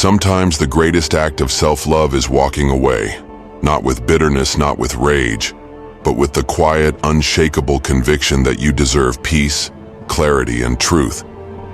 Sometimes the greatest act of self-love is walking away, not with bitterness, not with rage, but with the quiet, unshakable conviction that you deserve peace, clarity, and truth.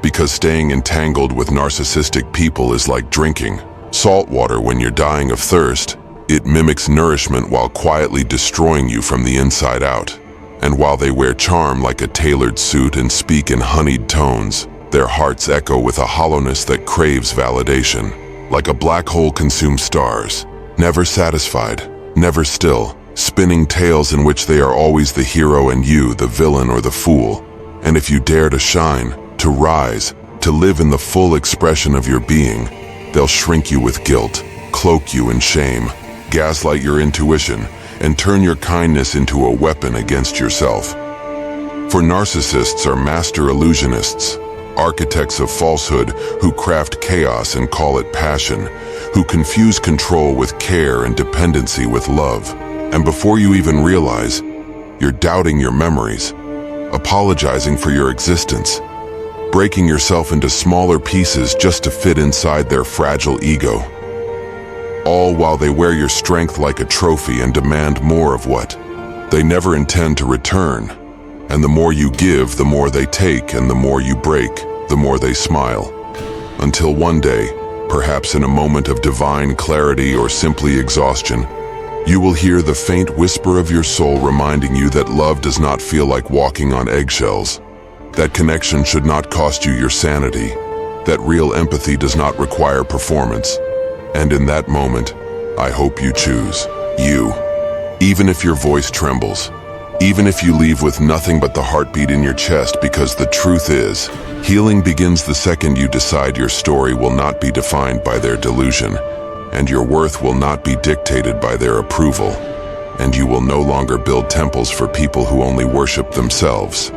Because staying entangled with narcissistic people is like drinking salt water when you're dying of thirst. It mimics nourishment while quietly destroying you from the inside out. And while they wear charm like a tailored suit and speak in honeyed tones, their hearts echo with a hollowness that craves validation. Like a black hole consumes stars, never satisfied, never still, spinning tales in which they are always the hero and you, the villain or the fool. And if you dare to shine, to rise, to live in the full expression of your being, they'll shrink you with guilt, cloak you in shame, gaslight your intuition, and turn your kindness into a weapon against yourself. For narcissists are master illusionists, architects of falsehood who craft chaos and call it passion, who confuse control with care and dependency with love. And before you even realize, you're doubting your memories, apologizing for your existence, breaking yourself into smaller pieces just to fit inside their fragile ego. All while they wear your strength like a trophy and demand more of what they never intend to return. And the more you give, the more they take, and the more you break, the more they smile. Until one day, perhaps in a moment of divine clarity or simply exhaustion, you will hear the faint whisper of your soul reminding you that love does not feel like walking on eggshells, that connection should not cost you your sanity, that real empathy does not require performance. And in that moment, I hope you choose you. Even if your voice trembles, even if you leave with nothing but the heartbeat in your chest, because the truth is, healing begins the second you decide your story will not be defined by their delusion, and your worth will not be dictated by their approval, and you will no longer build temples for people who only worship themselves.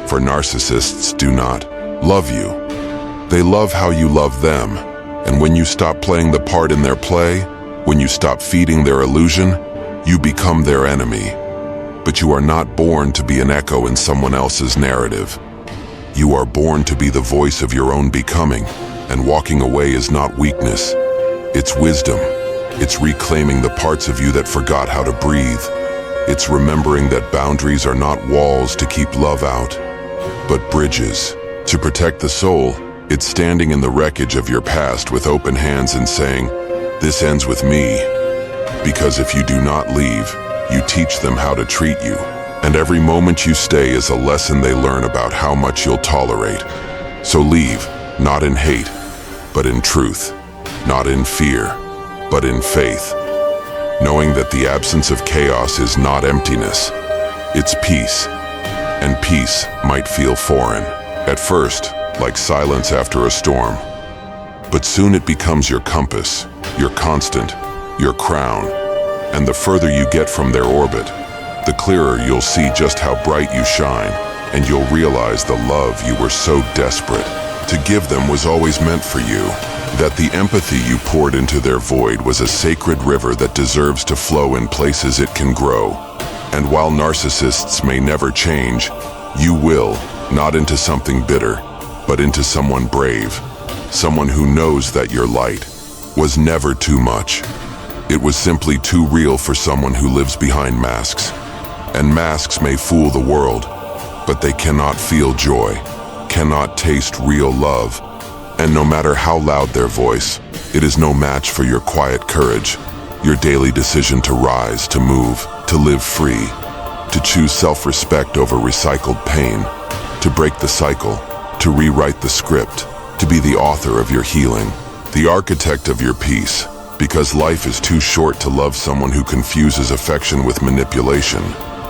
For narcissists do not love you. They love how you love them. And when you stop playing the part in their play, when you stop feeding their illusion, you become their enemy. But you are not born to be an echo in someone else's narrative. You are born to be the voice of your own becoming, and walking away is not weakness. It's wisdom. It's reclaiming the parts of you that forgot how to breathe. It's remembering that boundaries are not walls to keep love out, but bridges to protect the soul. It's standing in the wreckage of your past with open hands and saying, "This ends with me." Because if you do not leave, you teach them how to treat you. And every moment you stay is a lesson they learn about how much you'll tolerate. So leave, not in hate, but in truth. Not in fear, but in faith. Knowing that the absence of chaos is not emptiness, it's peace. And peace might feel foreign at first, like silence after a storm. But soon it becomes your compass, your constant, your crown. And the further you get from their orbit, the clearer you'll see just how bright you shine, and you'll realize the love you were so desperate to give them was always meant for you, that the empathy you poured into their void was a sacred river that deserves to flow in places it can grow. And while narcissists may never change, you will, not into something bitter, but into someone brave, someone who knows that your light was never too much. It was simply too real for someone who lives behind masks. And masks may fool the world, but they cannot feel joy, cannot taste real love. And no matter how loud their voice, it is no match for your quiet courage, your daily decision to rise, to move, to live free, to choose self-respect over recycled pain, to break the cycle, to rewrite the script, to be the author of your healing, the architect of your peace, because life is too short to love someone who confuses affection with manipulation,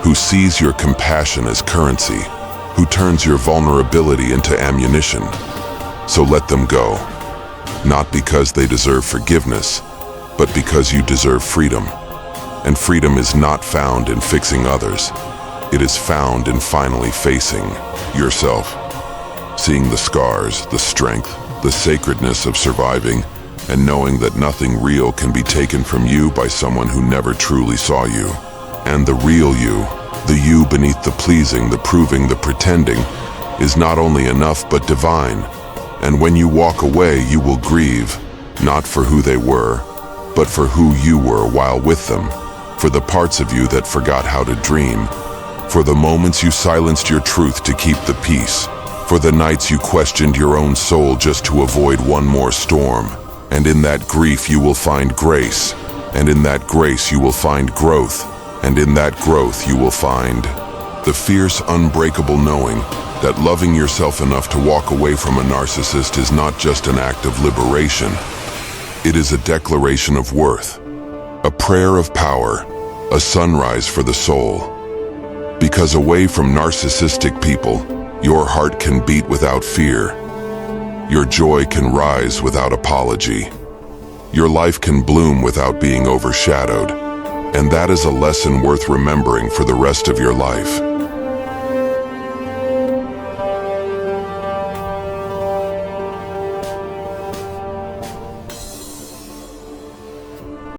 who sees your compassion as currency, who turns your vulnerability into ammunition. So let them go, not because they deserve forgiveness, but because you deserve freedom. And freedom is not found in fixing others. It is found in finally facing yourself. Seeing the scars, the strength, the sacredness of surviving, and knowing that nothing real can be taken from you by someone who never truly saw you. And the real you, the you beneath the pleasing, the proving, the pretending, is not only enough but divine. And when you walk away, you will grieve, not for who they were, but for who you were while with them, for the parts of you that forgot how to dream, for the moments you silenced your truth to keep the peace, for the nights you questioned your own soul just to avoid one more storm. And in that grief you will find grace, and in that grace you will find growth, and in that growth you will find the fierce, unbreakable knowing that loving yourself enough to walk away from a narcissist is not just an act of liberation. It is a declaration of worth, a prayer of power, a sunrise for the soul. Because away from narcissistic people, your heart can beat without fear. Your joy can rise without apology. Your life can bloom without being overshadowed. And that is a lesson worth remembering for the rest of your life.